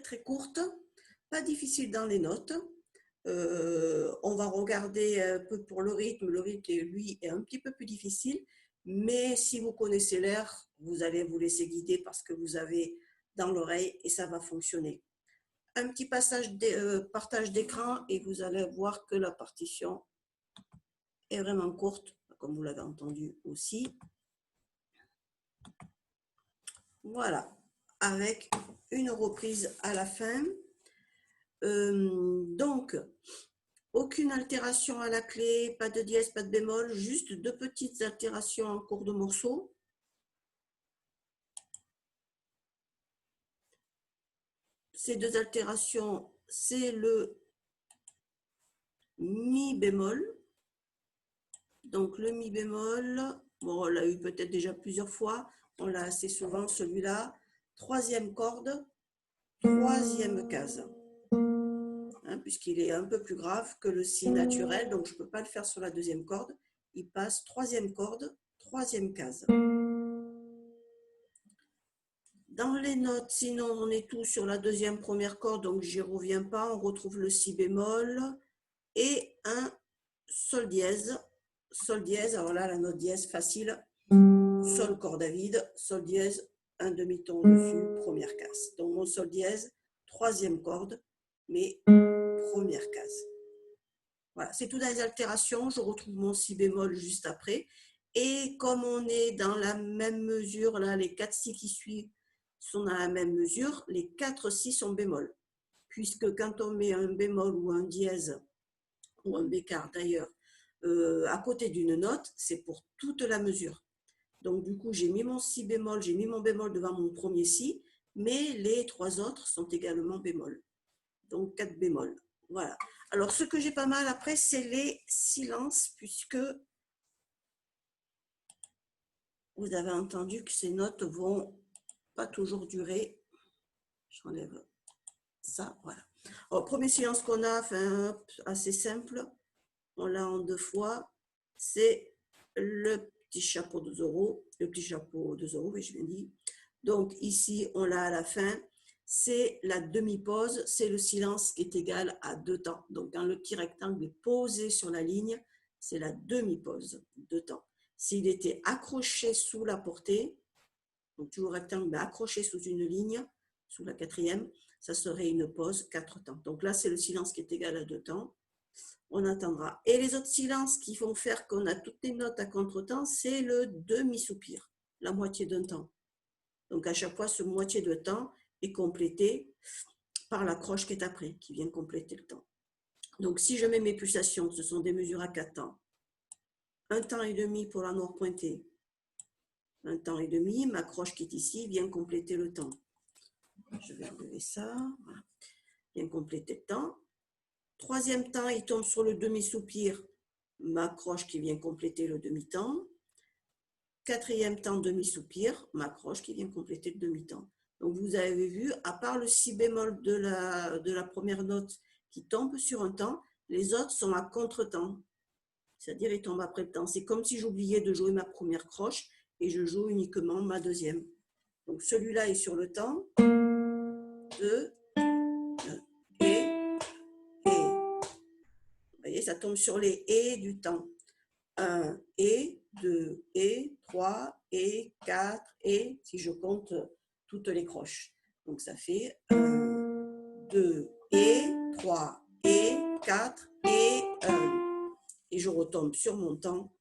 très courte, pas difficile dans les notes. On va regarder un peu pour le rythme. Le rythme, lui, est un petit peu plus difficile, mais si vous connaissez l'air, vous allez vous laisser guider parce que vous avez dans l'oreille et ça va fonctionner. Un petit partage d'écran et vous allez voir que la partition est vraiment courte, comme vous l'avez entendu aussi. Voilà, avec une reprise à la fin. Donc, aucune altération à la clé, pas de dièse, pas de bémol, juste deux petites altérations en cours de morceau. Ces deux altérations, c'est le mi bémol. Donc le mi bémol, bon, on l'a eu peut-être déjà plusieurs fois, on l'a assez souvent celui-là. Troisième corde, troisième case. Hein, puisqu'il est un peu plus grave que le si naturel, donc je ne peux pas le faire sur la deuxième corde. Il passe troisième corde, troisième case. Dans les notes, sinon on est tous sur la deuxième première corde, donc j'y reviens pas. On retrouve le si bémol et un sol dièse. Sol dièse, alors là la note dièse facile. Sol corde à vide, sol dièse, un demi-ton dessus, première case. Donc mon sol dièse, troisième corde, mais première case. Voilà, c'est tout dans les altérations. Je retrouve mon si bémol juste après. Et comme on est dans la même mesure, là, les 4 si qui suivent sont dans la même mesure, les 4 si sont bémol. Puisque quand on met un bémol ou un dièse, ou un bécard d'ailleurs, à côté d'une note, c'est pour toute la mesure. Donc du coup, j'ai mis mon si bémol, j'ai mis mon bémol devant mon premier si, mais les 3 autres sont également bémol. Donc 4 bémols. Voilà. Alors, ce que j'ai pas mal après, c'est les silences, puisque vous avez entendu que ces notes vont pas toujours durer. J'enlève ça, voilà. Alors, premier silence qu'on a, enfin, assez simple, on l'a en 2 fois, c'est le petit chapeau de Zorro, le petit chapeau de Zorro, oui, je viens dit. Donc, ici, on l'a à la fin. C'est la demi-pause, c'est le silence qui est égal à 2 temps. Donc, quand le petit rectangle est posé sur la ligne, c'est la demi-pause, 2 temps. S'il était accroché sous la portée, donc toujours rectangle, mais accroché sous une ligne, sous la quatrième, ça serait une pause, 4 temps. Donc là, c'est le silence qui est égal à 2 temps. On attendra. Et les autres silences qui vont faire qu'on a toutes les notes à contre-temps, c'est le demi-soupir, la moitié d'un temps. Donc, à chaque fois, ce moitié de temps est complété par la croche qui est après, qui vient compléter le temps. Donc, si je mets mes pulsations, ce sont des mesures à 4 temps. Un temps et demi pour la noire pointée. Un temps et demi, ma croche qui est ici vient compléter le temps. Je vais enlever ça. Voilà. Vient compléter le temps. Troisième temps, il tombe sur le demi-soupir. Ma croche qui vient compléter le demi-temps. Quatrième temps, demi-soupir, ma croche qui vient compléter le demi-temps. Donc, vous avez vu, à part le si bémol de la première note qui tombe sur un temps, les autres sont à contre-temps. C'est-à-dire, ils tombent après le temps. C'est comme si j'oubliais de jouer ma première croche et je joue uniquement ma deuxième. Donc, celui-là est sur le temps. 2, et. Vous voyez, ça tombe sur les et du temps. 1 et, 2 et, 3 et, 4 et, si je compte toutes les croches. Donc ça fait 1, 2 et, 3 et, 4 et 1. Et je retombe sur mon temps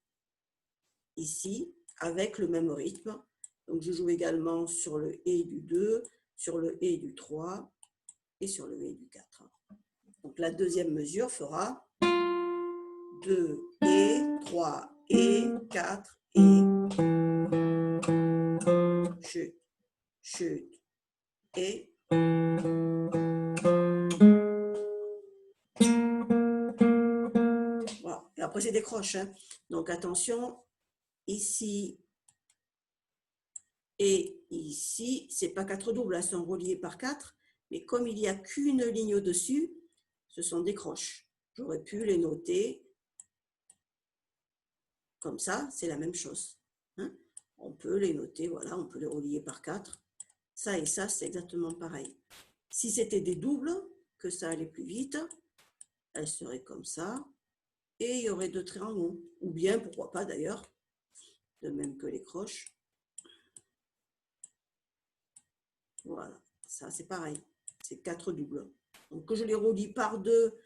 ici avec le même rythme. Donc je joue également sur le et du 2, sur le et du 3 et sur le et du 4. Donc la deuxième mesure fera 2 et, 3 et, 4 et, chute, chute et. Voilà. Et après, c'est des croches. Hein. Donc, attention, ici et ici, c'est pas 4 doubles, elles sont reliées par 4. Mais comme il n'y a qu'une ligne au-dessus, ce sont des croches. J'aurais pu les noter comme ça, c'est la même chose. Hein. On peut les noter, voilà, on peut les relier par 4. Ça et ça, c'est exactement pareil. Si c'était des doubles, que ça allait plus vite, elle serait comme ça. Et il y aurait 2 traits en haut. Ou bien, pourquoi pas d'ailleurs, de même que les croches. Voilà, ça c'est pareil. C'est 4 doubles. Donc que je les relie par 2,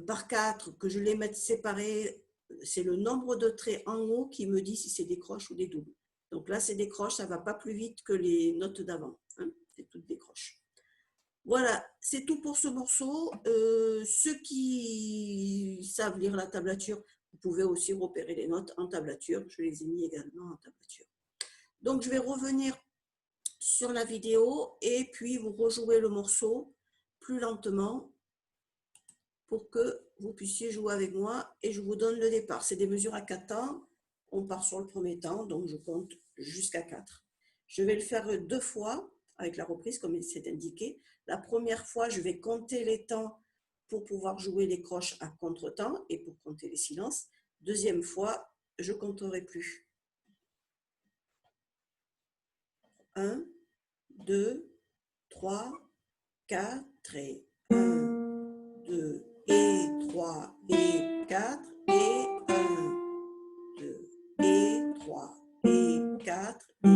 par 4, que je les mette séparés, c'est le nombre de traits en haut qui me dit si c'est des croches ou des doubles. Donc là, c'est des croches, ça ne va pas plus vite que les notes d'avant. Hein, c'est toutes des croches. Voilà, c'est tout pour ce morceau. Ceux qui savent lire la tablature, vous pouvez aussi repérer les notes en tablature. Je les ai mis également en tablature. Donc, je vais revenir sur la vidéo et puis vous rejouez le morceau plus lentement pour que vous puissiez jouer avec moi et je vous donne le départ. C'est des mesures à 4 temps. On part sur le premier temps, donc je compte jusqu'à 4. Je vais le faire 2 fois avec la reprise comme c'est indiqué. La première fois, je vais compter les temps pour pouvoir jouer les croches à contre-temps et pour compter les silences. Deuxième fois, je ne compterai plus. 1, 2, 3, 4 et 1, 2 et 3 et 4 et 1, 2 et 3 et 4 et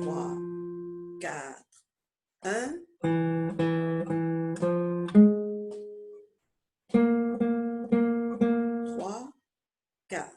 3, 4, 1, 3, 4.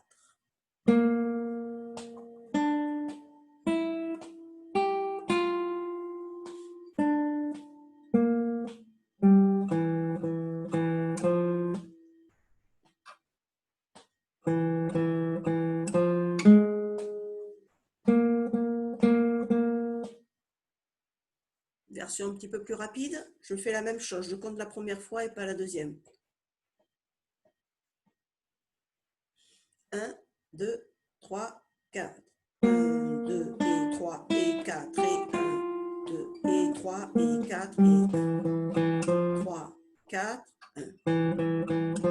Version un petit peu plus rapide, je fais la même chose, je compte la première fois et pas la deuxième. 1, 2, 3, 4. 1, 2 et 3 et 4 et 1, 2 et 3 et 4 et 3, 4, 1.